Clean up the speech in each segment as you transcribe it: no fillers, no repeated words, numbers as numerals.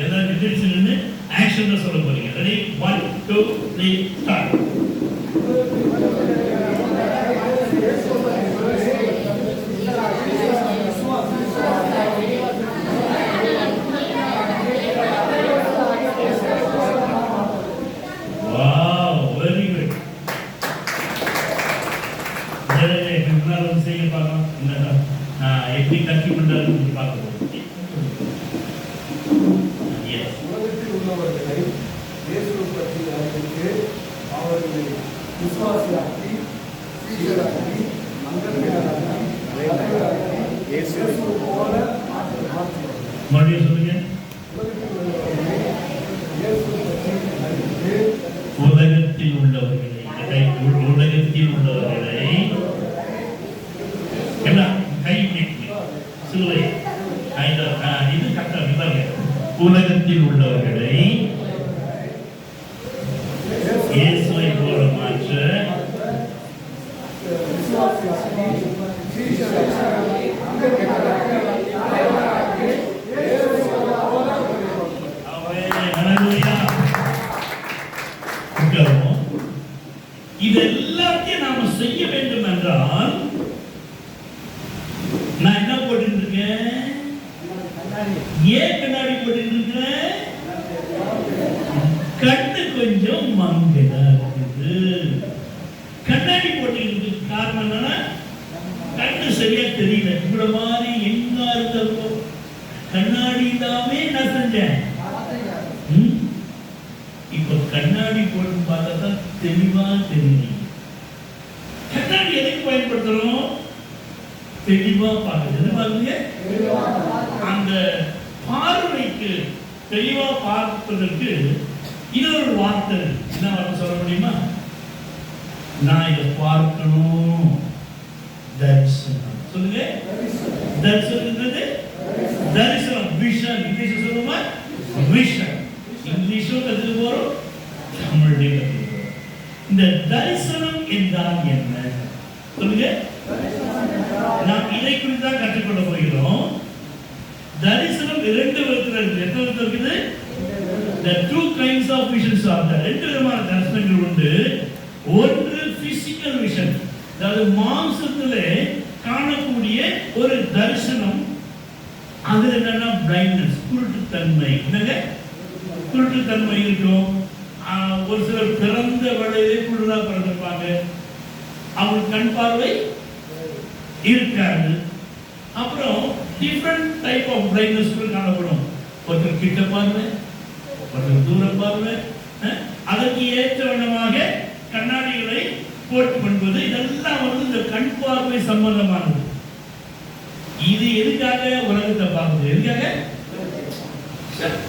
எல்லாரும் நின்று ஆக்ஷன் சொல்ல போறீங்க. Ready 1 2 3 start. Wow, very good. இதெல்லாம் செய்ய பார்க்கலாம். எப்படி கட்சி பண்றாருன்னு பார்க்க போறோம். உள்ளவர்களை இயேசுவை பற்றி அறிவித்து அவர்களை விசுவாசியாக்கி சீடராக்கி அங்கத்தினராக்கி இயேசுவை போல மாற்றுவார். மறுபடியும் சொல்லுங்க. இயேசுவை பற்றி அறிவித்து உலகத்தில் உள்ளவர்களை எல்லாம் கை சிலுவை இது கரெக்டா பாருங்க. உலகத்தில் உள்ளவர்களை இயேசுவை போல மாற்ற இது எல்லாத்தையும் நாம செய்ய வேண்டும் என்றால் நான் என்ன போட்டு இருக்கேன்? ஏன் கண்ணாடி போட்டு இருக்கிறேன்? கண்ணு கொஞ்சம் மங்கலா இருக்குது. கண்ணாடி போட்டு இருக்கு காரணம் என்னன்னா கண்ணு சரியா தெரியல. இவ்வளவு மாதிரி எங்க இருந்தப்போ கண்ணாடி இல்லாமே நான் செஞ்சேன். இப்ப கண்ணாடி போட்டு பார்த்தா தான் தெளிவா தெரியும். கண்ணாடி எதுக்கு பயன்படுத்துறோம்? தெளிவா பார்க்குது. அந்த பார்வைக்கு தெளிவா பார்ப்பதற்கு இன்னொரு வார்த்தை என்ன வார்த்தை சொல்ல முடியுமா? நான் இதை பார்க்கணும். தரிசனம் சொல்லுங்க. தரிசனம் தரிசனம் விஷன். இங்கிலீஷ் சொல்லுமா? விஷன். இங்கிலீஷும் கற்றுக்க போறோம், தமிழ்லையும் கற்றுக்க போறோம். இந்த தரிசனம் என்றால் என்ன சொல்லுங்க. நாம் இதை குறித்து தான் கற்றுக்கொள்ள போகிறோம். தரிசனம் இரண்டு விதத்தில் இருக்குது. எத்தனை விதத்தில் இருக்குது? The two kinds of visions are there. ரெண்டு விதமான தரிசனங்கள் உண்டு. ஒன்று physical vision, அதாவது மாம்சத்திலே காணக்கூடிய ஒரு தரிசனம். அது என்னன்னா blindness, குருட்டுத்தன்மை. என்னங்க குருட்டுத்தன்மை இருக்கும். ஒரு சிலர் பிறந்த வழியிலே குருடா பிறந்திருப்பாங்க. அவங்க கண் பார்வை இருக்காது. அப்புறம் டிஃபரெண்ட் டைப் ஆஃப் பிளைண்ட்னஸ் காணப்படும். ஒருத்தர் கிட்ட பார்வை, ஒருத்தர் தூர பார்வை. அதற்கு ஏற்ற வண்ணமாக கண்ணாடிகளை போட்டு கொள்வது, இதெல்லாம் இந்த கண் பார்வை சம்பந்தமானது. இது எதுக்காக உலகத்தை பார்க்குது? எதுக்காக?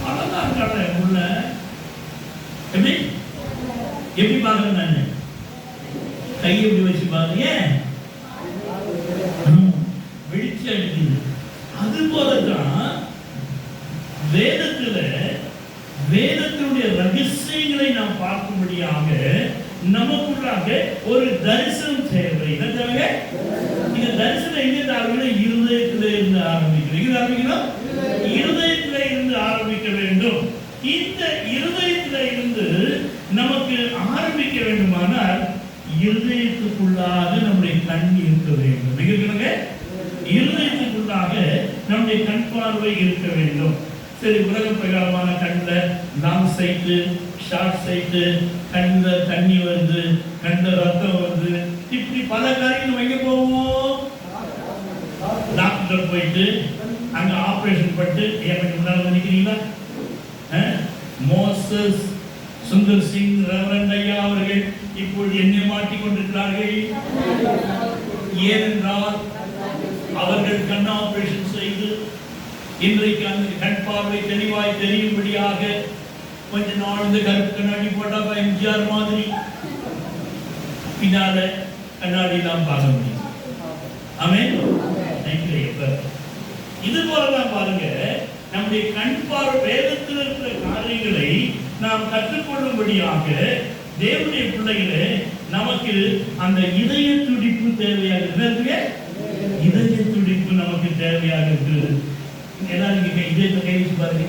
அழகாக காட்டுறேன் உள்ள. எப்படி எப்படி பார்க்கறேன்? நான் கையை எப்படி வச்சு பாருங்க, வெளிச்ச அடிக்குது. அது போலதான் வேதத்தினுடைய ரகசியங்களை நாம் பார்க்கும்படியாக நமக்குள்ளாக ஒரு தரிசனம் தேவை. என்ன தேவை? இந்த தரிசனம் எங்க ஆரம்பிக்கணும்? இருதயத்திலே இருந்து ஆரம்பிக்கணும். இருதயத்திலே இருந்து ஆரம்பிக்க வேண்டும். இந்த இருதயத்திலே இருந்து நமக்கு ஆரம்பிக்க வேண்டுமானால் இருதயத்துக்குள்ளாக நம்முடைய கண் இருக்க வேண்டும். இருதயத்துக்குள்ளாக நம்முடைய கண் பார்வை இருக்க வேண்டும். சரி, உலக பிரகாரமான கண்ணில் லாங் சைட்டு, ஷார்ட் சைட்டு, கண்ணில் தண்ணி வருது, கண்ணில் ரத்தம் வருது, இப்படி பல காரியங்கள் எங்க போவோம்? டாக்டர் போயிட்டு அங்க ஆபரேஷன் பண்ணிட்டு நினைக்கிறீங்களா? மோசஸ் சுந்தர் சிங் ரெவரண்ட் ஐயா அவர்கள் இப்போது என்னை மாட்டிக் கொண்டிருக்கிறார்கள். ஏனென்றால் அவர்கள் கண் ஆபரேஷன் செய்து இன்றைக்கு அந்த கண் பார்வை தெளிவாய் தெரியும்படியாக கொஞ்ச நாள் இந்த கருப்பு கண்ணாடி போட்டா எம்ஜிஆர் மாதிரி பின்னால கண்ணாடி எல்லாம் பார்க்க முடியும். ஆமென். இது போலதான் பாருங்க, நம்முடைய கண் பார்வை வேதத்தில் இருக்கிற காரியங்களை நாம் கற்றுக்கொள்ளும்படியாக தேவனுடைய பிள்ளைகளே நமக்கு அந்த இதய துடிப்பு தேவையாக இருக்கு. இதய துடிப்பு நமக்கு தேவையாக இருக்கு. எல்லாரும் இதயத்தை கை வச்சு பாருங்க.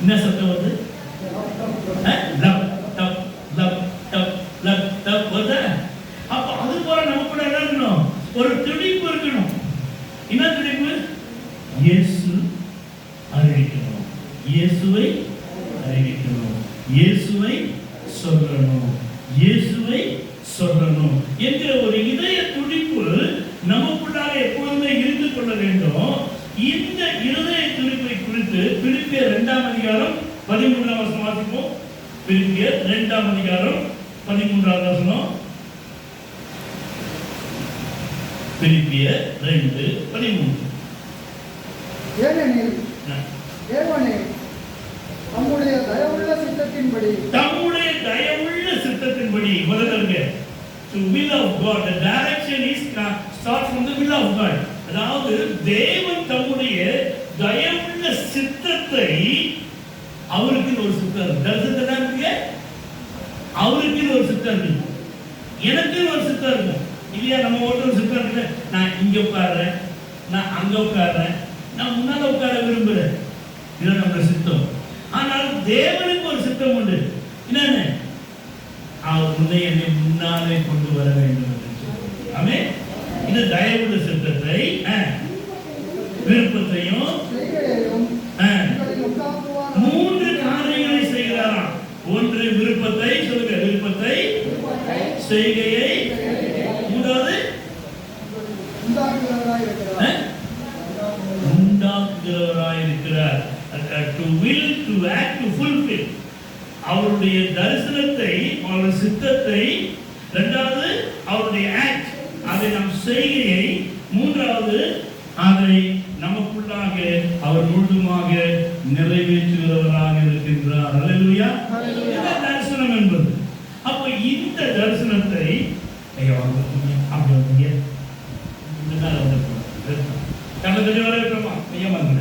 என்ன சத்தம் வருது? Lub dub lub dub lub dub வருதா? அப்ப அது போல நமக்குள்ள என்ன இருக்கணும்? ஒரு துடிப்பு இருக்கணும். என்ன துடிப்பு? இயேசு அறிவிக்கணும், இயேசுவை அறிவிக்கணும், இயேசுவை சொல்லணும், இயேசுவை சொல்லணும் என்கிற ஒரு இதய துடிப்பு நமக்குள்ளாக எப்பொழுதுமே இருந்து கொள்ள வேண்டும். இந்த இருதய துடிப்பை குறித்து பிலிப்பியர் 2ஆம் அதிகாரம் 13ஆம் வசனம் வாசிப்போம். பிலிப்பியர் 2ஆம் அதிகாரம் 13ஆம் வசனம். பிலிப்பியர் 2:13. ஏனெனில் தேவனே தம்முடைய தயவுள்ள சித்தத்தின்படி முதல்ல to will of God, the direction is start from the will of God. அதாவது தேவன் தம்முடைய தயவுள்ள சித்தத்தை, அவருக்கு ஒரு சித்தம் தரிசனத்துக்கு, அவருக்கு ஒரு சித்தம் இருக்கு, எனக்கு ஒரு சித்தம் இருக்கும் இல்லையா? நம்ம ஒரு சித்தம் இருக்கு. நான் இங்க உட்கார்றேன், நான் அங்க உட்கார்றேன், நான் முன்னால உட்கார விரும்புறேன், இது நம்ம சித்தம். ஆனால் தேவனுக்கு ஒரு சித்தம் உண்டு. என்னன்னு? அவர் உன்னை என்னை முன்னாலே கொண்டு வர வேண்டும் என்று சொல்லுவார். ஆமென். இது தயவுள்ள சித்தத்தை, விருப்பத்தையும் 3 காரியங்களை செய்கிறாராம். ஒன்று விருப்பத்தை, சொல்லுங்க, விருப்பத்தை, செய்கையை, மூன்றாவது உண்டாக்குகிறவராய் இருக்கிறார். To will, to act, to fulfill. அவருடைய தரிசனத்தை, அவருடைய சித்தத்தை, இரண்டாவது அவருடைய ஆக்ட், அதை நம் செய்கையை, மூன்றாவது அதை நமக்குள்ளாக அவர் முழுதுமாக நிறைவேற்றுகிறவராக இருக்கின்றார். அல்லேலூயா. இந்த தரிசனம் என்பது, அப்ப இந்த தரிசனத்தை கண்ண வர இருக்கிறோமா? ஐயா வாங்க.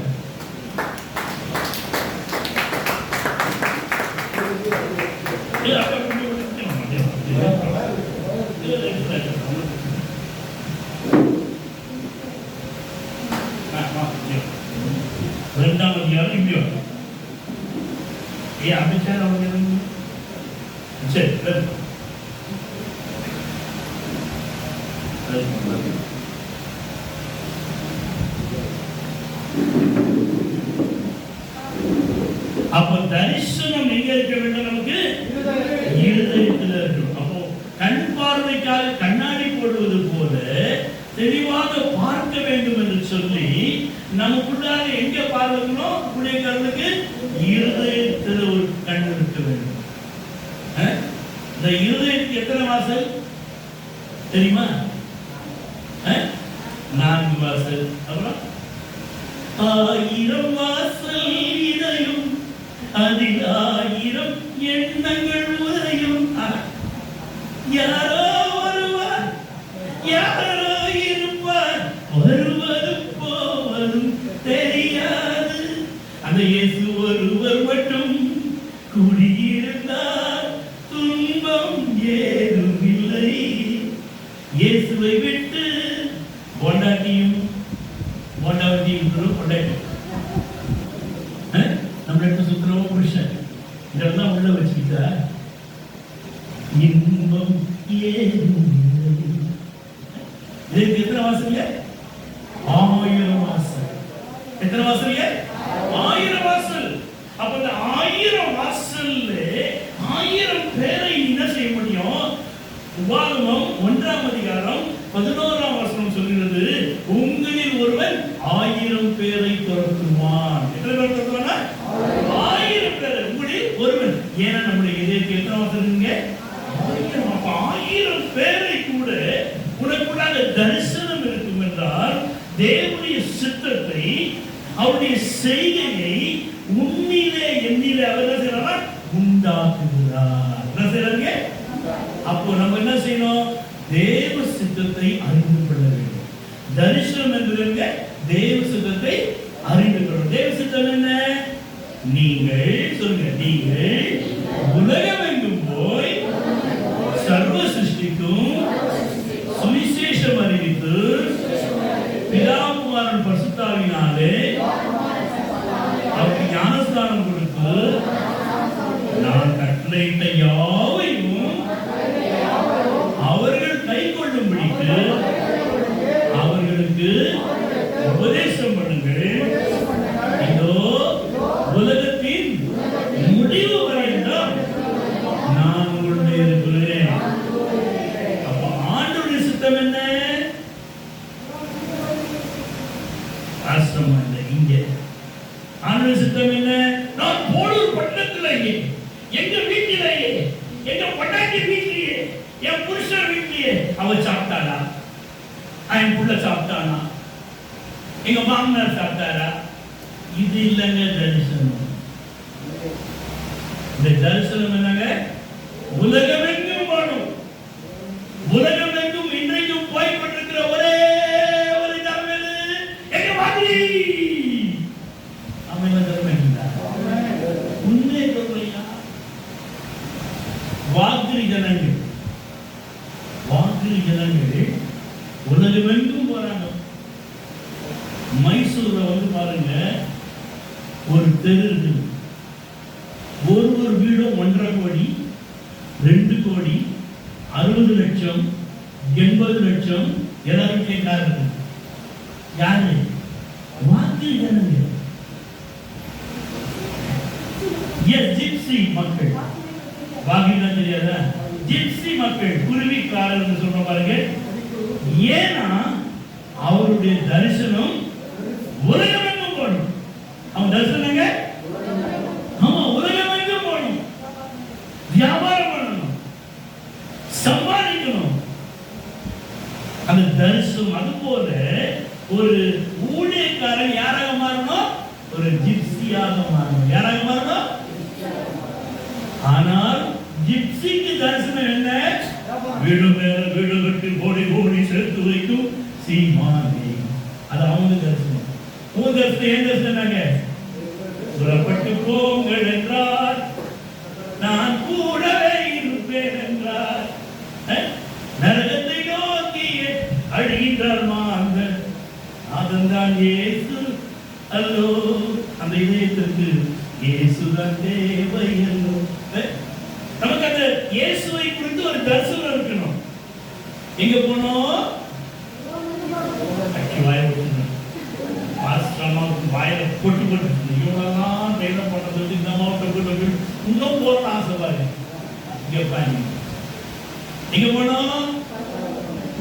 இரண்டாம் அதிகாரம் இப்படி வரும். அபிஷேகம் அவங்க சரி அப்ப தரிசனம் எங்க இருக்க வேண்டும்? நமக்கு இருதயத்தில் இருக்கணும். அப்போ கண் பார்வைக்காக கண்ணாடி போடுவது போல தெளிவாக பார்க்க வேண்டும் என்று சொல்லி நமக்குள்ளாக எங்க பார்க்கணும்? ஊழியக்காரர்களுக்கு இருதயத்தில் ஒரு கண் இருக்க வேண்டும். இந்த இருதயத்துக்கு எத்தனை வாசல் தெரியுமா? 4 வாசல். அப்புறம் 1000 வாசல் இதயம், அதில் 1000 எண்ணங்கள் உதயம். யாரோ வருவார், யாரோ இருப்பார், வருவதும் போவதும் தெரியாது. அந்த இயேசு ஒருவர் மட்டும் குடியிருந்தார், துன்பம் ஏதும் இல்லை. இயேசுவை விட்டு பொண்டாட்டியும் பொண்டாட்டி நம்ம எப்ப சுத்தரவோ புருஷன் இதெல்லாம் உள்ள வச்சுக்கிட்டா இன்பம் ஏதும் இல்லை. இதுக்கு எத்தனை வாசல்? 1000 வாசல். எத்தனை வாசல்? 1000 வாசல். அப்ப இந்த 1000 வாசல்ல 1000 பேரை என்ன செய்ய முடியும்? உபாகமம் 1ஆம் அதிகாரம் 11ஆம் வசனம் சொல்கிறது, உங்களில் ஒருவன் 1000 பேரை துரத்துவான். எத்தனை பேர் துரத்துவானா? 1000 பேர். உங்களில் ஒருவன். ஏன்னா நம்முடைய இதயத்துக்கு எத்தனை வாசல் இருக்குங்க? 1000. அப்ப 1000 பேரை கூட உனக்குள்ளாக தரிசனம் இருக்கும் என்றால் தேவனுடைய சித்தத்தை, அவருடைய செய்கையை உன்னிலே என்னிலே அவர் என்ன செய்யறார்? உண்டாக்குகிறார். என்ன செய்யறாங்க? அப்போ நம்ம என்ன செய்யணும்? தேவ சித்தத்தை அறிந்து கொள்ள வேண்டும். தரிசனம் என்பது தேவ சித்தத்தை அறிந்து கொள்ளும். தேவ சித்தம் என்ன? நீங்கள் சொல்லுங்க, நீங்கள் உலகமெங்கும் போய் சர்வ சிருஷ்டிக்கும் சுவிசேஷம் அறிவித்து பிதா குமாரன் பரிசுத்தாவினாலே அவருக்கு ஞானஸ்தானம் கொடுத்து கட்டளையிட்ட யாவையும் அவர்கள் கை கொள்ளும்படிக்கு அவர்களுக்கு உபதேசம் பண்ணுங்கள். இதோ உலகத்தின் முடிவு வரையிலும் நான் உங்களுடைய இருக்கிறேன். அப்ப ஆண்டவருடைய சித்தம் என்ன? ஆசிரமம் இல்லை, இங்கே ஆண்டவருடைய சித்தம் என்ன? நான் போலூர் பட்டணத்திலேயே, எங்க வீட்டிலேயே, எங்க பொண்டாட்டி வீட்டிலேயே, என் புருஷன் வீட்டிலேயே அவ சாப்பிட்டாளா? என் புள்ள சாப்பிட்டானா? எங்க மாமனார் சாப்பிட்டாரா? இது இல்லைங்க தரிசனம். இந்த தரிசனம் என்னங்க? உலகமெங்கும் போகணும். உலகமெங்கும் இன்றைக்கும் போய் கொண்டிருக்கிற ஒரே ஒரு தலைவர் எங்க மாதிரி அமைந்த உண்மை சொல்றையா? வாக்கிரி ஜனங்கள் உலகமெங்கும் போறாங்க. மைசூர்ல வந்து பாருங்க, ஒரு தெரு இருக்கு. ஒரு வீடும் 1.5 கோடி, 2 கோடி, 60 லட்சம், 80 லட்சம் எல்லாரும் கேட்காரு. யாரு? வாக்கிரி ஜனங்கள். ஜிப்சி மக்கள். வாக்கிரினா தெரியாதா? ஜிப்சி மக்கள், குருவிக்காரர் என்று சொல்ற பாருங்க. ஏன்னா அவருடைய தரிசனம் உலகமெங்கும் போகணும். அவன் தரிசனங்க ஆமா உலகமெங்கும் போகணும். வியாபாரம் பண்ணணும், சம்பாதிக்கணும். அந்த தரிசனம். அது போல ஒரு ஊழியக்காரன் யாராக மாறணும்? ஒரு ஜிப்சியாக மாறணும். யாராக மாறணும்? ஆனால் ஜிப்சிக்கு தரிசனம் என்ன? வீடு மேல வீடு கட்டி கோடி கோடி சேர்த்து வைக்கும் சீமானே. அது அவங்க தரிசனம். உங்க தரிசனம் ஏன் தரிசனாங்க? புறப்பட்டு போங்கள் என்றார், நான் கூடவே இருப்பேன் என்றார். நரகத்தை நோக்கி அழுகின்றார் மாந்தன், அதன்தான் இயேசு அல்லோ. அந்த இதயத்திற்கு இயேசுதான் தேவை அல்லோ. நமக்கு அந்த இயேசுவை குறித்து ஒரு தரிசனம் இருக்கணும். எங்க போனோம்? வாயில பொட்டு போட்டு இவங்கெல்லாம் ட்ரெயினர் பண்றது இந்த மாவட்டம் இன்னும் போறோம் ஆசை பாரு. எங்க போனோம்?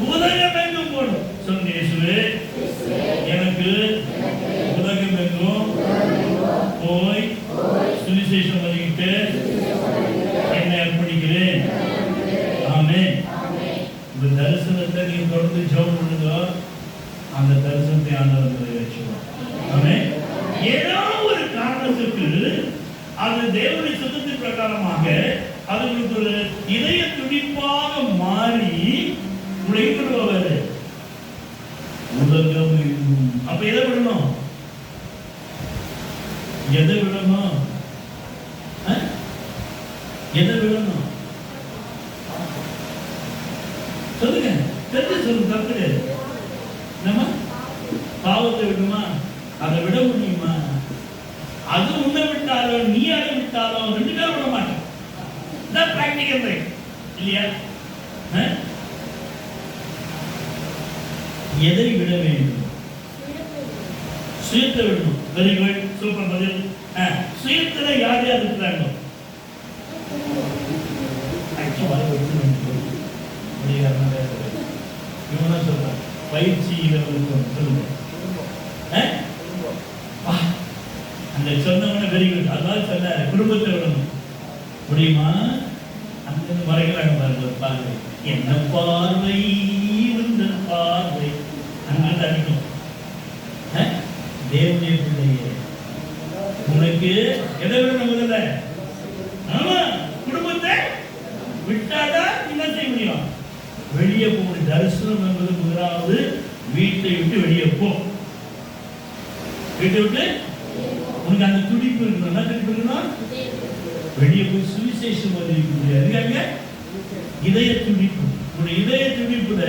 உலகம் எங்கும் போனோம். சொல்லுங்க, இயேசுவே எனக்கு உலகம் எங்கும் போய் சுவிசேஷம் பண்ணிக்கிட்டு என்னை அர்ப்பணிக்கிறேன். ஆமென். இந்த தரிசனத்தை நீங்க தொடர்ந்து ஜெபம் பண்ணுங்க. அந்த தரிசனத்தை ஆண்டவர் நிறைவேற்றுவார். ஆமென். ஏதோ ஒரு காரணத்துக்கு அது தேவனுடைய சித்தத்தின் பிரகாரமாக அதுங்களுக்கு ஒரு இதய துடிப்பாக மாறி உழைப்படுபவர் உலகம் எங்கும். அப்ப எதை விடணும்? எதை விடணும்? எதை விடணும்? சொல்லுங்க, தெரிஞ்சு சொல்லுங்க. தப்பு கிடையாது. நம்ம பாவத்தை விடுமா? அதை விட முடியுமா? அது உன்னை விட்டாலும் நீ அதை விட்டாலும் 2 பேரும் விட மாட்டோம். பிராக்டிகல் ரைட் இல்லையா? எதை விட வேண்டும்? சுயத்தை விடணும். வெரி குட், சூப்பர் பதில். சுயத்துல யார் யார் இருக்கிறாங்க? பயிற்சியில சொல்லுங்க. அந்த சொன்னவன வெரி குட். அதான் சொன்ன குடும்பத்தை விடணும். முடியுமா? அந்த மறைக்கிறாங்க பாருங்க. பார்வை என்ன பார்வை, உங்கள் பார்வை அங்கே தடிக்கும். தேவனுடைய பிள்ளையே, உனக்கு எதை விடணும்? முதல்ல ஆமா குடும்பத்தை விட்டாதான் என்ன செய்ய முடியும்? வெளியே போகணும். தரிசனம் என்பது முதலாவது வீட்டை விட்டு வெளியே போ. வீட்டை விட்டு உனக்கு அந்த துடிப்பு இருக்கணும். என்ன துடிப்பு இருக்கணும்? வெளியே போய் சுவிசேஷம் அறிவிக்க இதய துடிப்பு. உன்னுடைய இதய துடிப்புல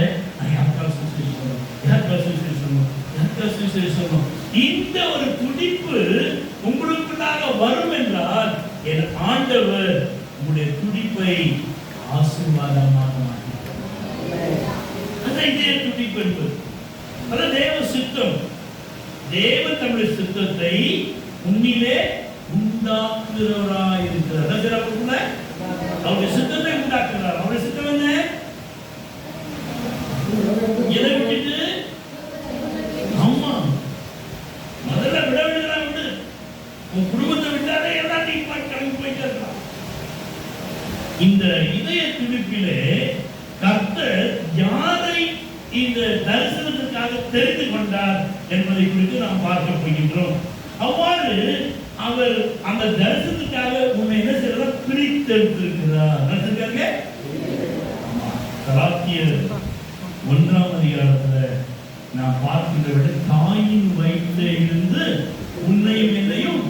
இந்த ஒரு துடிப்பு உங்களுக்குள்ளாக வரும் என்றால் என் ஆண்டவர் உங்களுடைய துடிப்பை ஆசீர்வாதமாக மாற்றினார். அதான் இதே துடிப்பு என்பது. அதான் தேவ சித்தம். தேவன் தம்முடைய சித்தத்தை உன்னிலே உண்டாக்குகிறவராய் இருக்கிறார். அவருடைய சித்தத்தை உண்டாக்குகிறார். அவருடைய சித்தம் என்ன? எதை விட்டுட்டு? ஆமா, முதல்ல விட வேண்டியதான் விடு. உன் குடும்பத்தை விட்டாலே எல்லாத்தையும் கிளம்பி போயிட்டே இருக்கலாம். இந்த இதய துடிப்பிலே கர்த்தர் யாரை இந்த தரிசனத்திற்காக தெரிந்து கொண்டார் என்பதை குறித்து நாம் பார்க்க போகின்றோம். அவ்வாறு அவர் அந்த தரிசனத்துக்காக உன்னை என்ன செய்யறார்? பிரித்தெடுத்திருக்கிறார். கலாத்தியர் 1ஆம் அதிகாரத்துல நாம் பார்க்கின்ற விட தாயின் வயிற்றிலே இருந்து உன்னையும் என்னையும்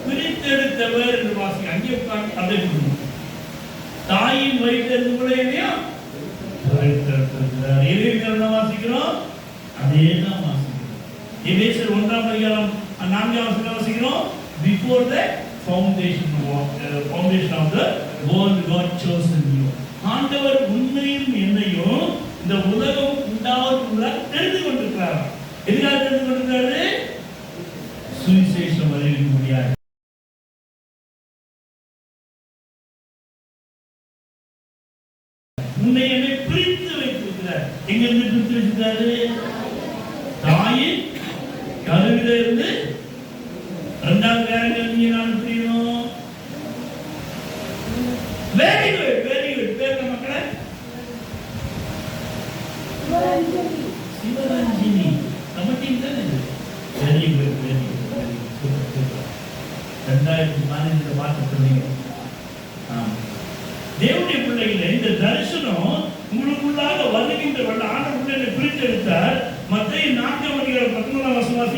பிரித்தெடுத்தவர் என்று வாசி. அங்கே அதை தாயின் வயிற்றில் இருந்து கூட என்னையும் பிரித்தெடுத்திருக்கிறார். என்ன வாசிக்கிறோம்? அதே தான் வாசிக்கிறோம். எபேசியர் 1ஆம் அதிகாரம் 4ஆம் வசனம் வாசிக்கிறோம். Before the foundation of the world, God chosen you. ஆண்டவர் உன்னையும் என்னையும் இந்த உலகம் உண்டாவதற்குள்ளாக தெரிந்து கொண்டிருக்கிறார். எதுக்காக தெரிந்து கொண்டிருக்கிறாரு? சுவிசேஷம் அறிவிக்க முடியாது. உன்னை என்னை பிரித்து வைத்திருக்கிறார். எங்கிருந்து பிரித்து வைத்திருக்கிறாரு? தாயின் கருவில இருந்து. இரண்டாவது வேறங்கள் நீங்க நான் புரியணும். Very good, very good. பேர் மக்களே சிவரஞ்சினி நம்ம டீம் தானே இது. Very good, very good, very good. 2015 பார்த்து சொன்னீங்க. தேவனுடைய பிள்ளைகளை இந்த தரிசனம் உங்களுக்குள்ளாக வருகின்ற ஆண்டவர் பிரித்து எடுத்தார். மத்தேயு 4ஆம் அதிகாரம் 11ஆம் வசனம்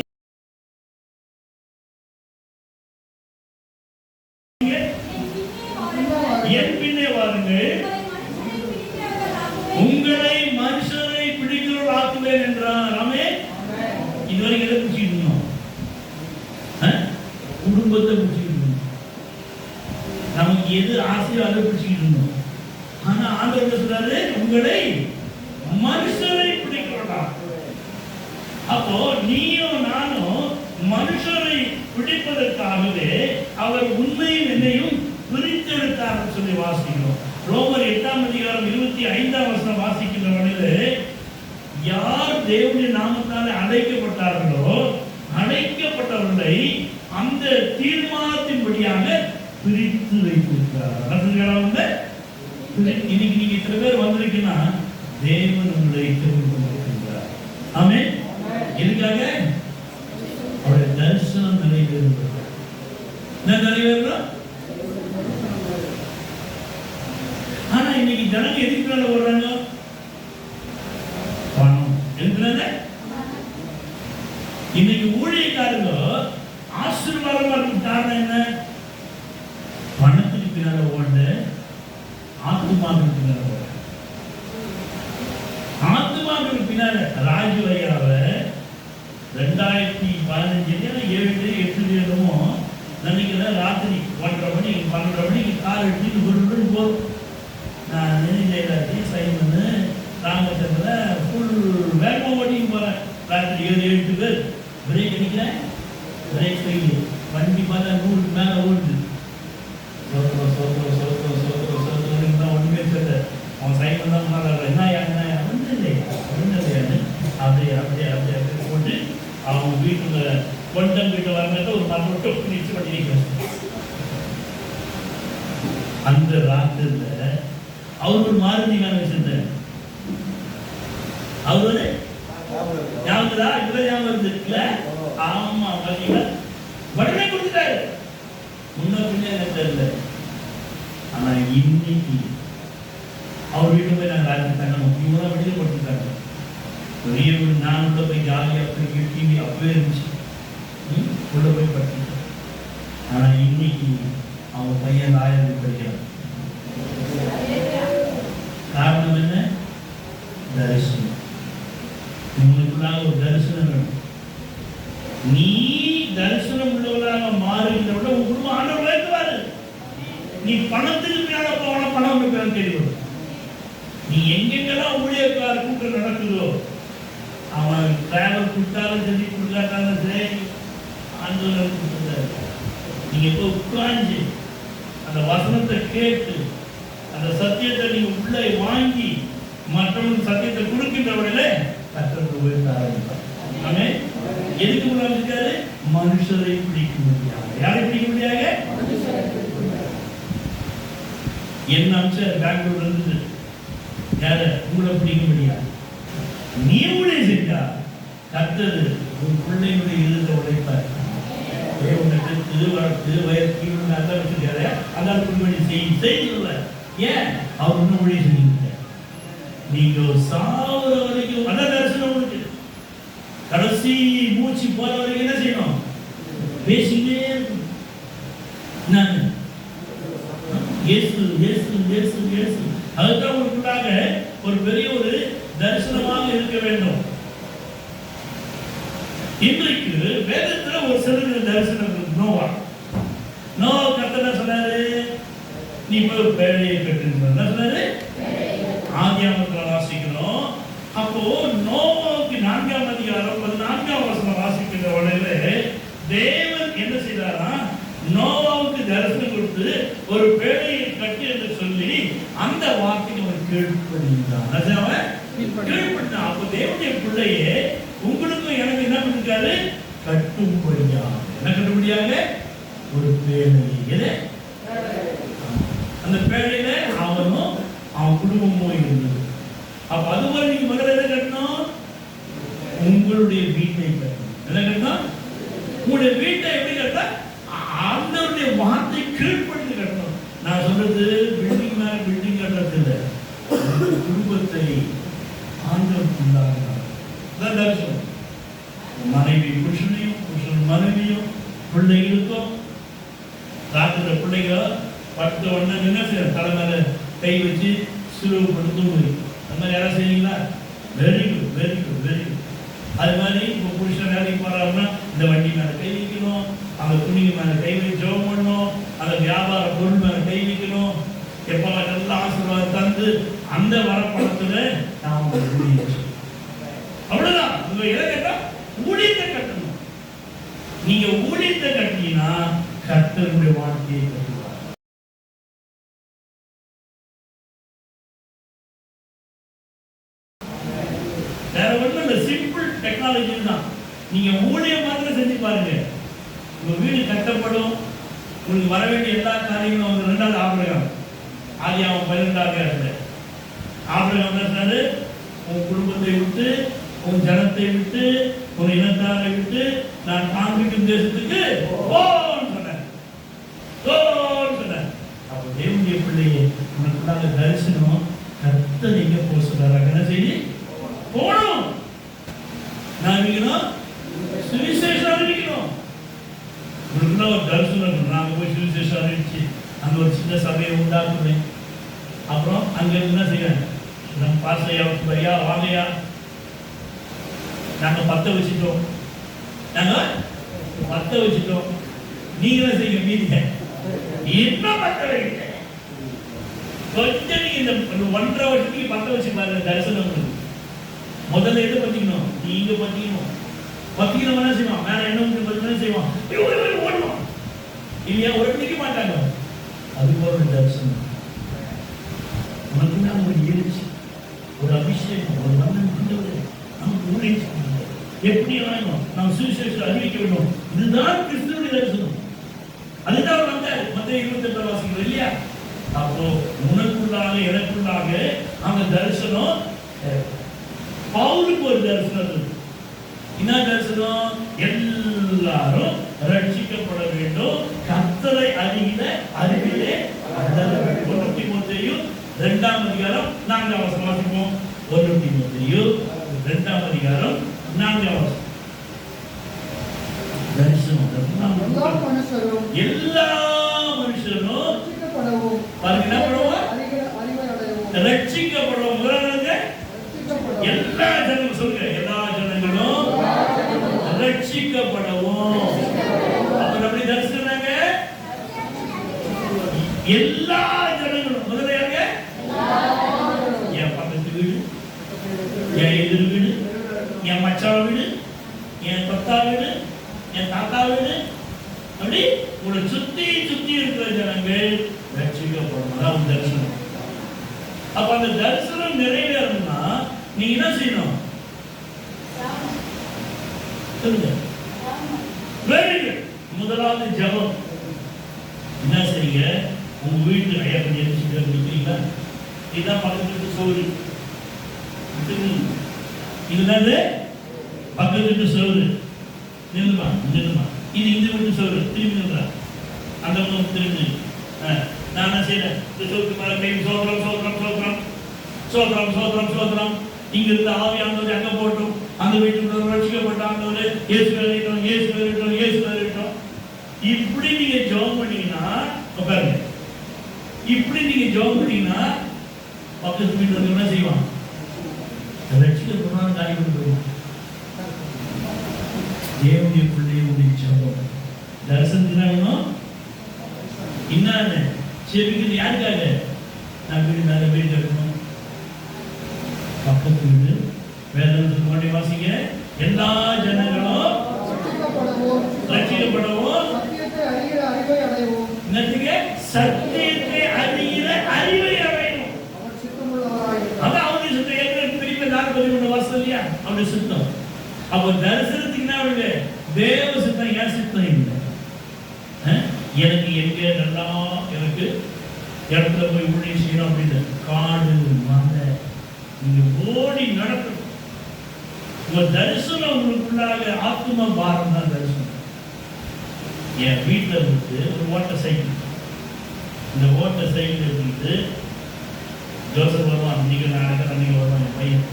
என் பின்னே வாருங்கள், உங்களை மனுஷரை பிடிக்கிறவர்கள் ஆக்குவேன் என்றார். ஆமென். இதுவரைக்கும் எதை பிடிச்சிட்டு இருந்தோம்? குடும்பத்தை பிடிச்சிட்டு இருந்தோம். நமக்கு எது ஆசையோ அதை பிடிச்சிட்டு இருந்தோம். ஆனா ஆண்டவர் சொல்றாரு, உங்களை மனுஷரை பிடிக்கிறவர்களா. அப்போ நீயும் நானும் மனுஷரை பிடிப்பதற்காகவே அவர் உண்மையும் என்னையும் பிரித்தெடுத்தார் சொல்லி வாசிக்கிறோம். ரோமர் 8ஆம் அதிகாரம் 25ஆம் வசனம் வாசிக்கின்ற பொழுது, யார் தேவனுடைய நாமத்தால் அழைக்கப்பட்டார்களோ அழைக்கப்பட்டவர்களை அந்த தீர்மானத்தின்படியாக பிரித்து வைத்திருக்கிறார். இன்னைக்கு நீங்க இத்தனை பேர் வந்திருக்கீங்கன்னா தேவன் உங்களை தெரிந்து கொண்டிருக்கிறார். ஆமென். எதுக்காக? அவருடைய தரிசனம் நிறைவேறுகிறது. என்ன நிறைவேறும்? ஆனா இன்னைக்கு ஜனங்க எதுக்கு மேல ஓடுறாங்க? பணம். எதுக்குனால? இன்னைக்கு ஊழியக்காரங்க ஆசீர்வாதமா இருக்கு. காரணம் என்ன? பணத்துக்கு பின்னால ஓட, ஆத்துமாவுக்கு பின்னால ஓட. ஆத்துமாவுக்கு பின்னால ராஜு ஐயாவை 2015 7 நினைக்கிறேன். ராத்திரி 1:30 மணி 12 மணிக்கு கார் எடுத்துட்டு போகும். நான் நெல்லையில் சைமன்னு ராமச்சந்திரன் ஃபுல் வேகமாக ஓட்டின்னு போகிறேன். ராத்திரி 7 பேர் பிரேக் அடிக்கிறேன். Break fail. வண்டி பார்த்தா 100க்கு மேலே ஓடுது. சோத்திரம் சோத்திரம் சோத்திரம் சோத்திரம் சோத்திரம் தான் ஒன்றுமே தெரியல. அவன் சைமன் தான் மாறாரு. என்னையா ஒன்றும் இல்லையா அப்படியே அப்படியே அப்படியே அப்படியே போட்டு அவங்க வீட்டுல கொண்டம் வீட்டு வரங்கிட்ட ஒரு மரம் நிச்சு பண்ணி அந்த ராத்திரில அவர் ஒரு மாருதி வேலை வச்சிருந்தார். அவரு ஞாபகா இப்ப ஞாபகம் வருது இல்ல? ஆமா, பாத்தீங்களா? உடனே கொடுத்துட்டாரு. முன்ன பின்னே எனக்கு தெரியல. ஆனா இன்னைக்கு அவர் வீட்டு போய் நாங்கள் ராத்திரி தங்கணும். இவங்க வெளியே கொடுத்துட்டாங்க. பெரிய வீடு. நான் உள்ள போய் ஜாலியாக போய் டிவி அப்பவே இருந்துச்சு. உள்ள போய் படிச்சுட்டேன். ஆனா இன்னைக்கு அவங்க பையன் ஆயிரம் படிக்கிறான். காரணம் என்ன? தரிசனம். உங்களுக்குள்ளாக ஒரு தரிசனம் வேணும். நீ தரிசனம் உள்ளவர்களாக மாறுகின்ற உன் குடும்பம் ஆண்டவர் உயர்த்துவாரு. நீ பணத்துக்கு மேல போனா பணம் உனக்கு மேல தேடி வரும். நீ எங்கெங்கெல்லாம் ஊழியக்கார கூட்டம் நடக்குதோ, அவன் டிராவல் கொடுத்தாலும் சரி கொடுக்காட்டாலும் சரி ஆண்டவர் கொடுத்தாரு. நீங்க இப்போ உட்கார்ந்து அந்த வசனத்தை கேட்டு அந்த சத்தியத்தை நீங்க உள்ளே வாங்கி மற்றவங்க சத்தியத்தை கொடுக்கின்றவர்களே கர்த்தர் உயர்த்த ஆரம்பித்தார். ஆமே. எதுக்கு முன்னாடி மனுஷரை பிடிக்க முடியாது. யாரை பிடிக்க முடியாது? என்ன அம்சம் பெங்களூர்ல இருந்து யார உங்களை பிடிக்க முடியாது. நீ உடைய செஞ்சா கர்த்தர் உன் பிள்ளைகளுடைய இருந்த உழைப்பார். உனக்கு வளர்த்து வயசு நல்லா வச்சிருக்காரு. அதான் குடும்பம் செய்யல. ஏன் அவர் இன்னும் உடைய செஞ்சீங்க. நீங்க சாவர வரைக்கும் அதான் தரிசனம் உனக்கு. கடைசி மூச்சு போற வரைக்கும் என்ன செய்யணும்? பேசிக்கிட்டே இருக்கணும். நான் இயேசு இயேசு இயேசு இயேசு. அதுதான் உங்களுக்காக ஒரு பெரிய ஒரு தரிசனமாக இருக்க வேண்டும். இன்றைக்கு வேதத்துல ஒரு சில தரிசனம் நோவா. நோவா கர்த்தர் சொன்னாரு, நீ போய் பேழையை கட்டுன்னு சொன்னாரு. ஆதியாகமத்துல வாசிக்கிறோம். அப்போ நோவாவுக்கு 4ஆம் அதிகாரம் 14ஆம் வசனம் வாசிக்கிற உடனே தேவன் என்ன செய்தாரா? நோவாவுக்கு தரிசனம் கொடுத்து ஒரு பேழையை கட்டு என்று சொல்லி அந்த வார்த்தைக்கு அவன் கீழ்ப்படிந்தான். கீழ்ப்படிந்தான். அப்போ தேவனுடைய பிள்ளையே உங்களுக்கும் எனக்கு என்ன பண்ணிருக்காரு? கட்டும்படியா. என்ன கட்டும்படியாக? ஒரு பேழை. எது? அந்த பேழையில அவனும் அவன் குடும்பமும் இருந்தது. அப்ப அதுவரை நீங்க முதல்ல என்ன கட்டணும்? உங்களுடைய வீட்டை கட்டணும். என்ன கட்டணும்? உங்களுடைய வீட்டை எப்படி கட்டணும்? ஆண்டவருடைய வார்த்தை கீழ்ப்படிந்து கட்டணும். நான் சொல்றது பில்டிங் மேல பில்டிங் கட்டுறது இல்லை. குடும்பத்தை ஆண்டவருக்குள்ளாக தரிசனம். மனைவி புருஷனையும் புருஷன் மனைவியும் பிள்ளைகளுக்கும் ராத்திர பிள்ளைகள் படுத்த உடனே என்ன செய்ய தலைமையில கை வச்சு சுருவப்படுத்தும். அந்த மாதிரி யாராவது செய்வீங்களா? Very good very good very good. அது மாதிரி இப்போ புருஷன் வேலைக்கு போறாருன்னா இந்த வண்டி மேல கை வைக்கணும், அந்த துணி மேல கை வச்சு ஜெபம் பண்ணணும், அந்த வியாபார பொருள் மேல கை வைக்கணும். எப்ப எல்லாம் ஆசீர்வாதம் தந்து அந்த வரப்பணத்துல நாம் அவ்வளவுதான். உங்க இதை கேட்டா ஊழியத்தை கட்டணும். நீங்க ஊழியத்தை கட்டினா கர்த்தருடைய வாழ்க்கையை கட்டுவார். வேற ஒண்ணும் இல்ல, சிம்பிள் டெக்னாலஜி தான். நீங்க ஊழியம் மாத்திரம் செஞ்சு பாருங்க, உங்க வீடு கட்டப்படும். உங்களுக்கு வர வேண்டிய எல்லா காரியங்களும் 2வது ஆபிரகாம் ஆதியாகமம் 12ஆம் அதிகாரத்துல ஆபிரகாம் என்ன சொன்னாரு? உன் குடும்பத்தை விட்டு, உன் ஜனத்தை விட்டு, உன் இனத்தாரை விட்டு நான் காண்பிக்கும் தேசத்துக்கு போன்னு சொன்னேன். அப்போ தேவனுடைய பிள்ளையே உனக்குள்ளாக தரிசனம் கர்த்தர் எங்க போக சொல்றாங்க? என்ன செய்தி போகணும். நான் இருக்கணும், சுவிசேஷம் அறிவிக்கணும். உங்களுக்குள்ள ஒரு தரிசனம். நாங்க போய் சுவிசேஷம் அறிவிச்சு அங்க ஒரு சின்ன சபையை உண்டாக்குவேன். அப்புறம் அங்க என்ன செய்வேன்? நம்ம பாசையா ஐயா வாங்கயா, நாங்க 10 வச்சுட்டோம், நாங்க 10 வச்சுட்டோம், நீங்களே செய்ய மீதிங்க இன்னும் 10 வைக்க. கொஞ்சம் நீங்க இந்த 1.5 வருஷத்துக்கு 10 வச்சு பாருங்க தரிசனம். முதல்ல எது பத்திக்கணும்? நீங்க பத்திக்கணும். பத்திக்கணும் என்ன செய்வான்? மேல என்ன பத்திக்கணும் செய்வான், ஓடுவான் இல்லையா? ஒரு நிக்க மாட்டாங்க. அது ஒரு தரிசனம். உனக்கு நான் ஒரு எழுச்சி, ஒரு அபிஷேகம், ஒரு மன்னன் நமக்கு ஊழியம் எப்படி ஆகணும்? நாம் சுவிசேஷத்தை அறிவிக்க வேண்டும். இதுதான் கிறிஸ்துவின் தரிசனம். அதுதான் வந்தார் மத்தேயு 28 வாசிக்கிறோம் இல்லையா? அப்போ உனக்குள்ளாக எனக்குள்ளாக அந்த தரிசனம். பவுலுக்கு ஒரு தரிசனம் இருக்கு. என்ன தரிசனம்? எல்லாரும் ரட்சிக்கப்பட வேண்டும், கர்த்தரை அறிகிற அறிவிலே வளர வேண்டும். 1 தீமோத்தேயு 2ஆம் அதிகாரம் 4ஆம் வசனம் வாசிப்போம். 1 தீமோத்தேயு 2ஆம் அதிகாரம் 4ஆம் வசனம். தரிசனம் எல்லா மனுஷரும் ரட்சிக்கப்படவும். எல்லா ஜனங்களும் சொல்லுங்க, எல்லா ஜனங்களும் ரட்சிக்கப்படவும். அப்ப அப்படி தரிசனம் எல்லா ஜனங்களும். முதல்ல யாருங்க? என் பக்கத்து வீடு, என் எதிர் வீடு, என் மச்சான் வீடு, என் கொத்தா வீடு, என் தாத்தா வீடு, அப்படி உங்களை சுத்தி சுத்தி இருக்கிற ஜனங்கள் ரட்சிக்கப்படணும். அதான் தரிசனம். அப்ப அந்த தரிசனம் நிறைவேறணும்னா நீங்க என்ன செய்யணும்? சொல்லுங்க. Very good. முதலாவது ஜெபம். என்ன செய்யுங்க? உங்க வீட்டு ஐயா கொஞ்சம் எழுச்சிட்டு நிற்கிறீங்களா? இதுதான் பக்கத்து வீட்டு சோறு. இதுதான் பக்கத்து வீட்டு சோறு. நின்றுமா நின்றுமா. இது இந்த வீட்டு சோறு. திரும்பி நின்றா. அந்த பக்கம் திரும்பி. நான் என்ன செய்யறேன்? இந்த சோத்துக்கு மேல கை சோத்திரம் சோத்திரம் சோத்திரம் சோத்திரம் சோத்திரம் சோத்திரம். இங்க இருந்த ஆவியானவரை அங்க போட்டோம். அந்த வீட்டுக்குள்ள ரட்சிக்கப்பட்ட ஆண்டவரே இயேசு வரட்டும், இயேசு வரட்டும், இயேசு வரட்டும். இப்படி நீங்க ஜெபம் பண்ணீங்கன்னா உட்காருங்க. இப்படி நீங்க ஜெபம் பண்ணீங்கன்னா பக்கத்து வீட்டுல என்ன செய்வான்? ரட்சிக்கப்படணும் காரியம் போயிடும். தேவனுடைய பிள்ளையுடைய ஜெபம் தரிசனத்தினா வேணும். என்னன்னு செவிக்கிறது யாருக்காக? நான் வீடு மேல வீடு கட்டணும். பக்கத்து வீடு வேதத்துக்கு முன்னாடி வாசிங்க. எல்லா ஜனங்களும் ரட்சிக்கப்படவும் சத்தியத்தை அறிகிற அறிவை அடையணும். அதான் அவருடைய சித்தம். ஏற்கனவே பிரிவு 41 வருஷம் இல்லையா அவருடைய சித்தம். அப்ப தரிசனத்துக்கு என்ன ஆகுது? தேவ சித்தம். ஏன் சித்தம் இல்லை? எனக்கு எங்க நல்லா எனக்கு இடத்துல போய் ஊழியம் செய்யணும் அப்படின்னு காடு மலை நீங்க ஓடி நடக்கணும். உங்க தரிசனம் உங்களுக்குள்ளாக ஆத்ம பாரம் தான் தரிசனம். என் வீட்டில் இருந்து ஒரு ஓட்டர் சைக்கிள். இந்த ஓட்டர் சைக்கிள் இருந்து ஜோசப் வருவான். இன்னைக்கு நாளைக்கு அன்னைக்கு வருவான் என் பையன்.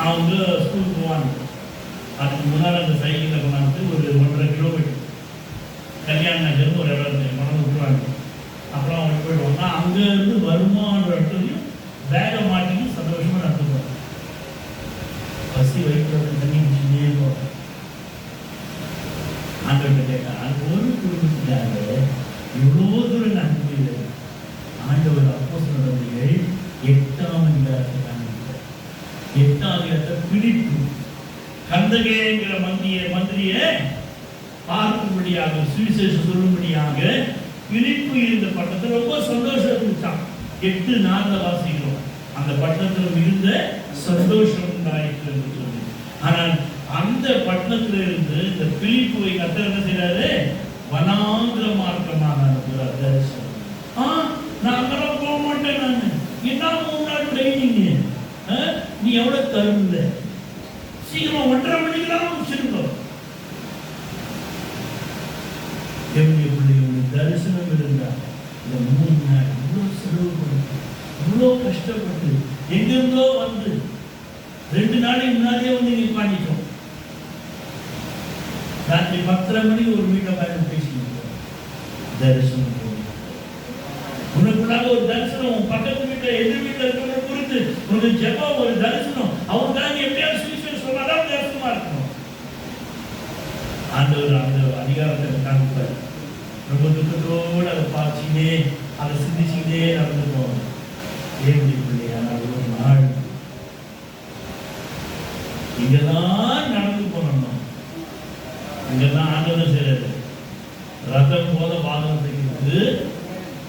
அவங்க ஸ்கூலுக்கு போவாங்க. அதுக்கு முன்னால் அந்த சைக்கிளில் கொண்டாந்து ஒரு 1.5 கிலோமீட்டர் கல்யாண நகர்ந்து ஒரு இடம் கொண்டாந்து விட்டுருவாங்க. அப்புறம் அவங்க போயிடுவாங்க. அங்கேருந்து வருமான இடத்துலையும் பேகை மாட்டின்னு சந்தோஷமாக நடத்துவாங்க. பசி வயிற்று தண்ணி முடிச்சுட்டே போவாங்க. ஆண்டவர்கிட்ட கேட்டால் ஒரு குடும்பத்துக்காக எவ்வளோ தூரம் நடந்து போயிடுது. ஆண்டவர் அப்போஸ்தலர் நடவடிக்கைகள் 8ஆம் அதிகாரத்தை காண்பித்தார். 8ஆம் அதிகாரத்தை பிடிப்பு கந்தகேங்கிற மந்திரியை பார்க்கும்படியாக சுவிசேஷம் சொல்லும்படியாக பிலிப்பு இருந்த பட்டணத்தில் ரொம்ப சந்தோஷம் இருந்துச்சான். 8:4 வாசிக்கிறோம். அந்த பட்டணத்தில் இருந்த சந்தோஷம் உண்டாயிற்று என்று சொல்லி. ஆனால் அந்த பட்டணத்தில் இருந்து இந்த பிலிப்புவை கர்த்தர் என்ன செய்யறாரு? வனாந்திர மார்க்கமாக அனுப்புகிறார். தரிசனம். நான் அங்கெல்லாம் போக மாட்டேன். நான் என்ன 3 நாள் ட்ரைனிங். நீ எவ்வளவு தருந்த? சீக்கிரம் 1:30 மணிக்கெல்லாம் முடிச்சிருந்தோம். என்னுடைய பிள்ளைகளுடைய தரிசனம் இருந்தால் இந்த 3 நாள் இவ்வளவு செலவு கொடுத்து இவ்வளோ கஷ்டப்பட்டு எங்கிருந்தோ வந்து 2 நாளைக்கு முன்னாடியே வந்து நீ பாண்டிட்டோம். ராத்திரி 10:30 மணிக்கு ஒரு வீட்டை பார்த்து பேசிட்டு தரிசனம் உனக்குள்ளாக ஒரு தரிசனம். பக்கத்து வீட்டில் எதிர் வீட்டில் இருக்கிறவங்க குறித்து ஒரு ஜெபம், ஒரு தரிசனம். அவருக்காக எப்படியாவது சுவிசேஷம் சொன்னாதான் தரிசனமா இருக்கணும். ஆண்டவர் அந்த அதிகாரத்தை காண்பார். ரொம்ப துக்கத்தோடு அதை பார்த்துக்கிட்டே அதை சிந்திச்சுக்கிட்டே நடந்து போவாங்க. தேவனுடைய பிள்ளையான ஒரு நாள் இங்கெல்லாம் நடந்து போனோம். இங்கெல்லாம் ஆண்டவர் செய்யறது ரத்தம் போத வாகனத்தை இருக்கு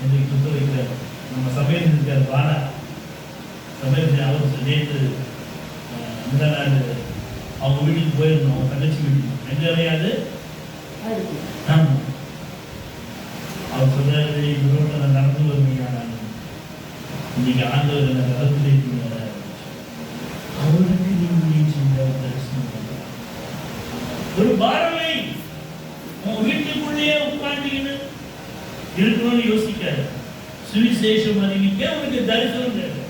என்று சுத்த வைக்கிறார். நம்ம சபையில் இருக்கார் பாலா சபையில் அவர் நேற்று இந்த நாள் அவங்க வீட்டுக்கு போயிருந்தோம். அவங்க தங்கச்சி வீட்டுக்கு எங்க அறியாது. ஆமா அவர் சொல்றாரு, இந்த ரோட்ல நடந்து வருவீங்க. இன்னைக்கு ஆண்டவர் என்ன ரதத்தில் இருக்கிற அவருக்கு ஒரு பாரமே உன் வீட்டுக்குள்ளேயே உட்கார்ந்தீங்கன்னு இருக்கணும்னு யோசிக்காது. சுவிசேஷம் அறிவிக்க உனக்கு தரிசனம் தேவை.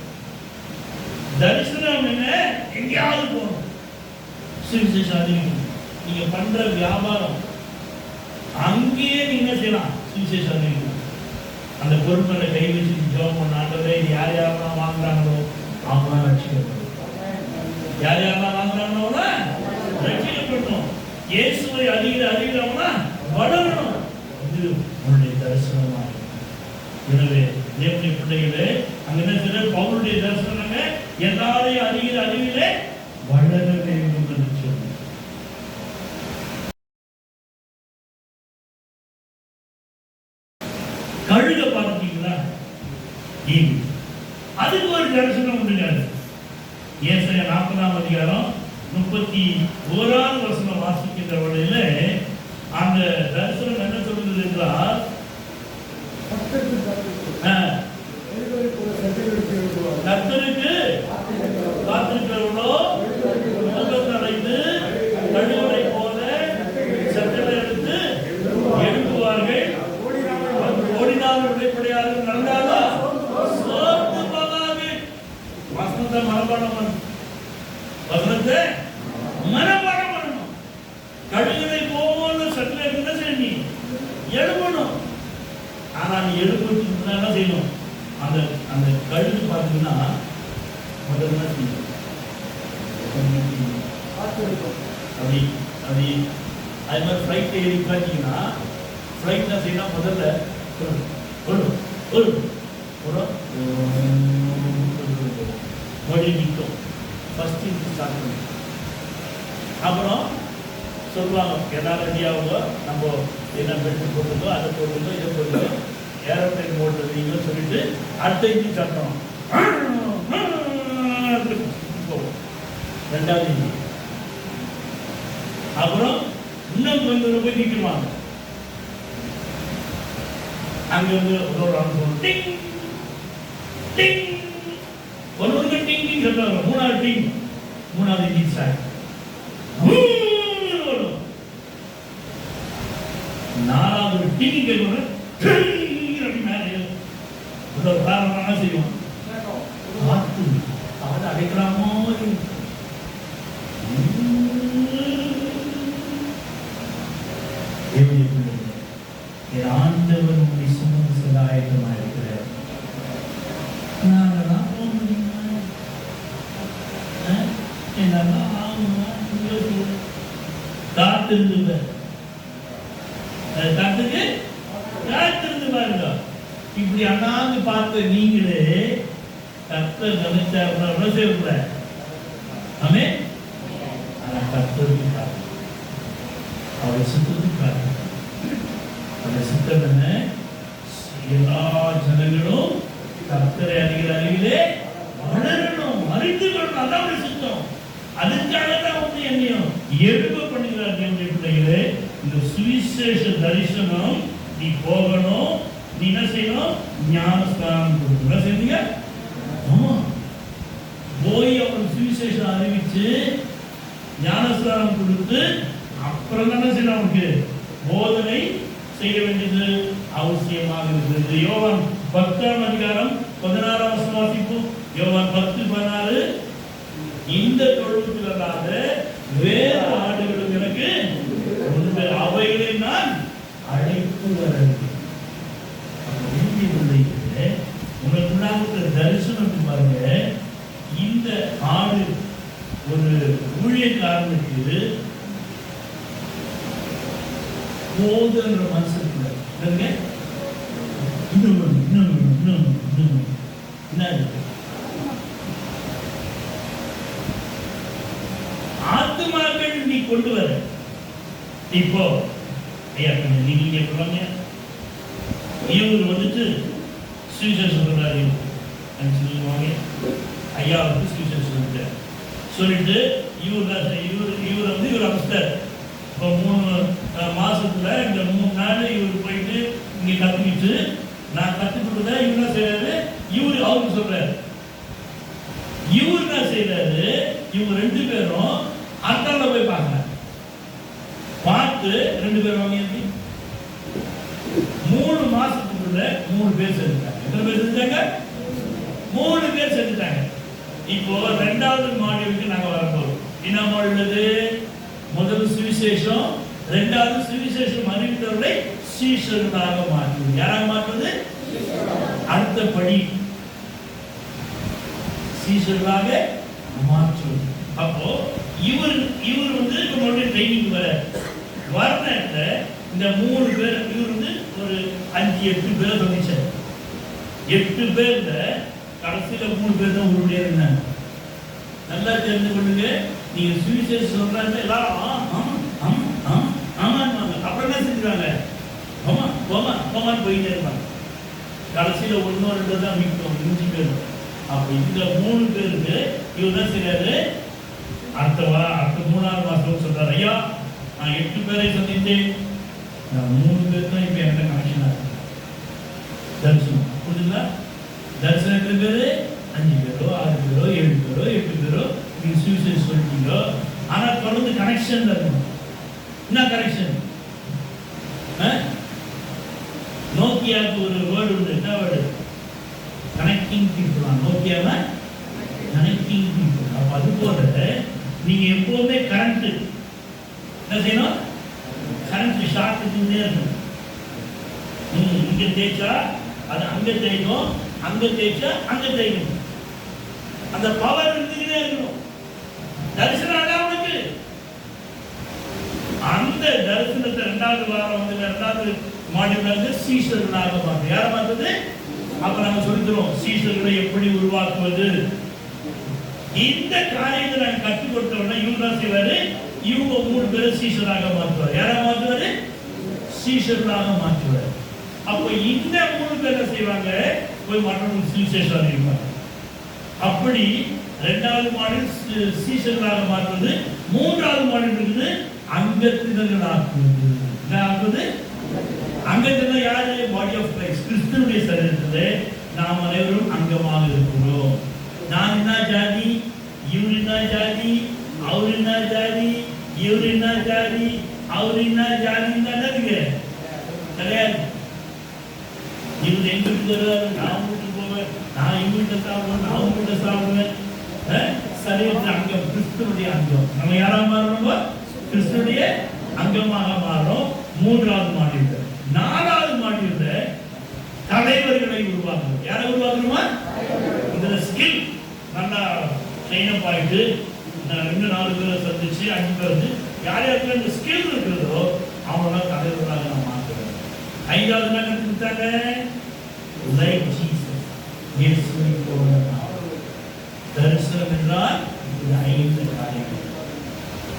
தரிசனம் என்ன? எங்கேயாவது போகணும். சுவிசேஷம் அறிவிக்கணும். நீங்க பண்ற வியாபாரம் அங்கேயே நீங்க என்ன செய்யலாம்? சுவிசேஷம் அறிவிக்கணும். அந்த பொருட்களை கை வச்சு ஜெபம் பண்ண ஆண்டவரே யார் யாரெல்லாம் வாங்குறாங்களோ அவங்களாம் ரட்சிக்கப்படும். யார் யாரெல்லாம் வாங்குறாங்களோ ரட்சிக்கப்படணும். இயேசுவை அறிகிறவனா வளரணும். இது உன்னுடைய தரிசனமாக எனவே தேவனுடைய பிள்ளைகளே, அங்க என்ன சொல்ற? பவுலுடைய தரிசனங்க எல்லாரையும் அறிகிற அறிவிலே வளர வேண்டும் என்று சொன்னார். கழுக பார்த்தீங்களா? அதுக்கு ஒரு தரிசனம் உண்டுங்க. ஏசாயா 40ஆம் அதிகாரம் 31ஆவது வசனம் வாசிக்கின்ற வழியில அந்த தரிசனம் என்ன சொல்லுகிறது என்றால், கர்த்தருக்கு காத்திருக்கிறவர்களோ முகம் அடைந்து கழுகுகளை போல சட்டத்தை எடுத்து எழுப்புவார்கள். ஓடினாலும் உடைப்படையாக நடந்தாலும் சோர்ந்து போகாது. வசனத்தை மனப்பாடம் பண்ணணும். வசனத்தை மனப்பாடம் பண்ணணும். கழுகுகளை போல சட்டத்தை என்ன செய்யணும்? எழுப்பணும். ஆனா நீ எழுப்புறதுக்கு என்ன செய்யணும்? அந்த அந்த கழுகு பார்த்தீங்கன்னா முதல்ல செய்யணும். அப்படி அப்படி அது மாதிரி ஃப்ளைட் ஏறி பார்த்தீங்கன்னா ஃப்ளைட் என்ன செய்யணும்? முதல்ல மொழி நிற்கும். ஃபர்ஸ்ட் ஸ்டார்ட் பண்ணி அப்புறம் சொல்லுவாங்க, எல்லாரும் ரெடியாகுங்க, நம்ம என்ன பெட்ரோல் போட்டுக்கோ, அதை போட்டுக்கோ, இதை போட்டுக்கோ, ஏரோப்ளைன் மோட்ல நீங்க சொல்லிட்டு அடுத்த இன்ஜின் சத்தம் ரெண்டாவது இன்ஜின். அப்புறம் இன்னும் கொஞ்சம் போய் நிற்குவாங்க. அங்க வந்து டிங் டிங் ஒரு டிங் டிங் சொல்லுவாங்க. மூணாவது டிங், மூணாவது இன்ஜின் ஸ்டார்ட். நாலாவது டிங் கேட்கணும். காரணம் செய்வோம், காத்து காது அடைக்கிற மாதிரி. ஆண்டவர் உங்களை சுமந்து செல்ல ஆயத்தமா இருக்கிறார். நாங்கதான் போக முடியுமா? என்னெல்லாம் ஆகுமா? காத்திருந்து காத்துக்கு காத்திருந்து பாருங்க. இப்படி அண்ணாந்து பார்த்த நீங்களே கர்த்தர் நினைச்சா செய்யக்கூட ஆமே. ஆனா கர்த்தருக்கு காத்து, அவரை சுத்தத்துக்கு காத்து. அவரை சுத்தம் என்ன? எல்லா ஜனங்களும் கர்த்தரை அறிகிற அறிவிலே வளரணும், அறிந்து கொள்ளணும். அதான் சுத்தம். அதுக்காக தான் வந்து என்னையும் எழுப்ப பண்ணுகிறார் தேவனுடைய பிள்ளைகளே. இந்த சுவிசேஷ தரிசனம் நீ போகணும். நீ என்ன செய்யணும்? ஞானஸ்தானம் கொடுக்கணும். என்ன செய்வீங்க? ஆமா, போய் அவன் சுவிசேஷம் அறிவிச்சு ஞானஸ்தானம் கொடுத்து அப்புறம் என்ன செய்யணும்? அவனுக்கு போதனை செய்ய வேண்டியது அவசியமாக இருக்கிறது. யோவான் 10ஆம் அதிகாரம் 16ஆம் வசனம் வாசிப்போம். யோவான் 10:16. இந்த தொழுவத்தில் அல்லாத வேறு ஆடுகளும் எனக்கு உண்டு, அவைகளை நான் அழைத்து வரேன். உங்களுக்குள்ளாக தரிசனம் பாருங்க. இந்த ஆடு ஒரு ஊழியக்காரனுக்கு போதுன்ற மனசுல என்ன ஆத்துமாக்கள் நீ கொண்டு வர. இப்போ ஐயா நீங்க சொல்லுவாங்க, இவர் வந்துட்டு சுவிசேஷம் சொல்றாரு சொல்லுவாங்க. ஐயாவுக்கு சுவிசேஷம் சொல்லிட்டு இவர் வந்து இவர் அமைச்சார். இப்போ 3 மாசத்துல இந்த 3 நாள் இவர் போயிட்டு இங்க கத்துக்கிட்டு நான் கத்துக்கிட்டு இவர் என்ன செய்யறாரு? இவர் அவருக்கு சொல்றாரு. இவர் என்ன செய்யறாரு? இவங்க 2 பேரும் அத்தால போய் பார்க்க பார்த்து 2 பேரும் வாங்கி 3 மாசத்துக்குள்ள 3 பேர் செஞ்சுட்டாங்க. எத்தனை பேர் செஞ்சாங்க? 3 பேர் செஞ்சுட்டாங்க. இப்போ 2வது மாடியூலுக்கு நாங்க வரப்போறோம். என்ன மாடியூல்? முதல் சுவிசேஷம், 2வது சுவிசேஷம் அறிவித்தவர்களை சீஷர்களாக மாற்றுவது. யாராக மாற்றுவது? அடுத்த படி சீஷர்களாக மாற்றுவது. அப்போ இவர் வந்து நம்மளுடைய ட்ரைனிங் வர இந்த 3 பேர் இவர் வந்து ஒரு 5-8 பேரை சந்திச்சார். 8 பேர்ல கடைசியில 3 பேர் தான் உருப்படியா இருந்தாங்க. நல்லா தெரிந்து கொள்ளுங்க. நீங்க சுவிசேஷம் சொல்றாங்க எல்லாரும் ஆமான்னு அப்புறம் என்ன செஞ்சுருவாங்க? போமான்னு போயிட்டே இருப்பாங்க. கடைசியில 1 2 தான் மிக்கும், 5 பேர். அப்ப இந்த 3 பேருக்கு இவர் தான் செய்யறாரு. அடுத்த 3ஆவது மாசம் சொல்றாரு, ஐயா நான் 8 பேரை சந்தித்தேன், 3 பேர் தான் இப்ப என்கிட்ட கனெக்ஷன் ஆகுது. தரிசனம் புரியுதுங்களா? தரிசனம் எத்தனை பேரு? 5 பேரோ 6 பேரோ 7 பேரோ 8 பேரோ நீங்க சுவிசேஷம் சொல்லிட்டீங்களோ, ஆனா தொடர்ந்து கனெக்ஷன் இருக்கணும். என்ன கனெக்ஷன்? நோக்கியாவுக்கு ஒரு வேர்டு உண்டு. என்ன வேர்டு? Connecting people. நோக்கியாவை கனெக்டிங் பீப்புள். அப்ப அது போல நீங்க எப்பவுமே கரண்ட் என்ன செய்யணும்? கரண்ட் ஷார்ட் இருந்துட்டே இருக்கணும். இங்க தேய்ச்சா அது அங்க தேய்க்கும், அங்க தேய்ச்சா அங்க தேய்க்கும். அந்த பவர் இருந்துகிட்டே இருக்கணும். தரிசனம் உனக்கு அந்த தரிசனத்தை 2வது வாரம் வந்து 2வது மாடியூல்ல வந்து சீஷர்களாக மாற்று. யாரை மாற்றுது? அப்ப நாங்க சொல்லிக்கிறோம் சீஷர்களை எப்படி உருவாக்குவது. இந்த காரியத்தை நாங்க கற்றுக் கொடுத்தோம்னா இவங்க தான் செய்வாரு. இவங்க 3 பேரும் சீஷராக மாற்றுவார். யாரா மாற்றுவாரு? சீஷர்களாக மாற்றுவார். அப்ப இந்த 3 பேரை செய்வாங்க, போய் மற்றவங்க சுவிசேஷம் அறிவிப்பாங்க. அப்படி 2வது மாடியூல் சீஷர்களாக மாற்றுவது. 3வது மாடியூல் இருக்குது அங்கத்தினர்கள் ஆக்குவது. என்ன ஆக்குவது? அங்கத்தினர் யாரு? பாடி ஆஃப் கிரைஸ்ட், கிறிஸ்துவுடைய சரீரத்திலே நாம் அனைவரும் அங்கமாக இருக்கிறோம். நான் என்ன ஜாதி, இவர் என்ன ஜாதி, அவர் என்ன ஜாதி, இவர் என்ன ஜாதி, அவர் என்ன ஜாதின்னு தானே கிடையாது. இவர் எங்க வீட்டுக்கு நான் வீட்டுக்கு போவேன், நான் எங்க வீட்டை சாப்பிடுவேன், நான் உங்க வீட்டை சாப்பிடுவேன். சரீரத்தில் அங்கம், கிறிஸ்துவனுடைய அங்கம். நம்ம யாரா மாறணும்? கிறிஸ்துவனுடைய அங்கமாக மாறும். 3வது மாடியூல். 4வது மாடியூல்ல தலைவர்களை உருவாக்கணும். யாரை உருவாக்கணுமா? இதுல ஸ்கில் நல்லா ட்ரெயின் அப் ஆயிட்டு 2-4 பேரை சந்திச்சு 5 பேர் வந்து யார் யாருக்கு இந்த ஸ்கில் இருக்கிறதோ அவங்களாம் தலைவர்களாக நான் மாற்றுறேன். 5வது என்ன கற்றுக்கிட்டாங்க? லைக் ஜீசஸ், இயேசுவை போல. தரிசனம் என்றால் இது 5 காரியங்கள்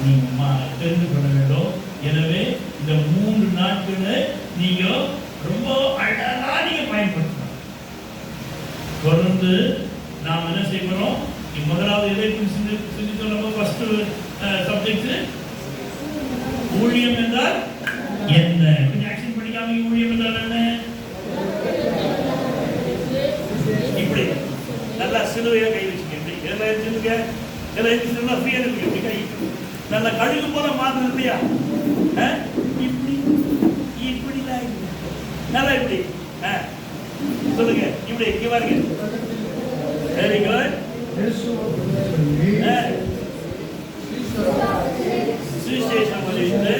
நீங்க தெரிந்து கொள்ள வேண்டும். எனவே இந்த 3 நாட்களை நீங்க ரொம்ப அழகா நீங்க பயன்படுத்தணும். தொடர்ந்து நாம் என்ன செய்யறோம்? முதலாவது எதை சிந்தித்தோம்? ஃபர்ஸ்ட் சப்ஜெக்ட் ஊழியம் என்றால் என்ன? கொஞ்சம் ஆக்ஷன் பண்ணிக்காம ஊழியம் என்றால் என்ன? இப்படி நல்லா சிலுவையா கை வச்சுக்க, இதெல்லாம் எடுத்துக்க, இதெல்லாம் எடுத்துனா ஃப்ரீயா இருக்கு. இப்படி கை நல்லா கழுகு போல மாத்து இல்லையா? இப்படி இப்படிலாம் நல்லா இப்படி சொல்லுங்க. இப்படி இங்க பாருங்க. Very good. சுவிசேஷம் அறிவித்து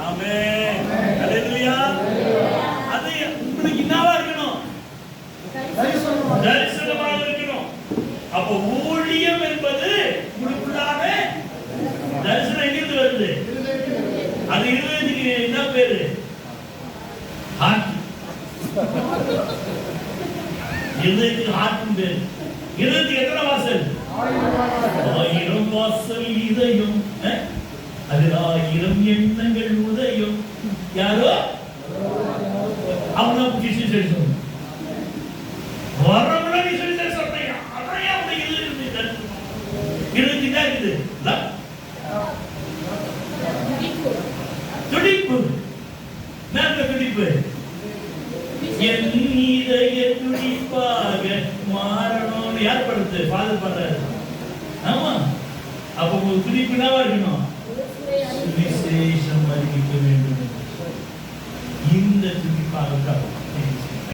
ஆமென். அல்லேலூயா. அது உங்களுக்கு என்னவா இருக்கணும்? தரிசனமாக இருக்கணும். அப்ப ஊழியம் என்பது உங்களுக்குள்ளாக தரிசனம் எங்கிருந்து வருது? அது இருதயத்துக்கு என்ன பேரு? ஹார்ட். இருதயத்துக்கு ஹார்ட் பேரு. இருதயத்துக்கு எத்தனை வாசல்? 1000 வாசல் இதயம், அதில் 1000 எண்ணங்கள் உதயம். யாரோ அவங்க சொல்லணும். வரமுறை நீ சொல்லி சொல்றீங்க. அதான் அப்படி இருபத்தி தான் இருக்குது. துடிப்பு. நான் துடிப்பு என் இதய துடிப்பாக மாறணும்னு யார் படுத்து? ஃபாதர் பண்றாரு. ஆமா. அப்ப உங்களுக்கு துடிப்பு என்னவா இருக்கணும்? சுவிசேஷம் அறிவிக்க வேண்டும். இந்த துடிப்பாக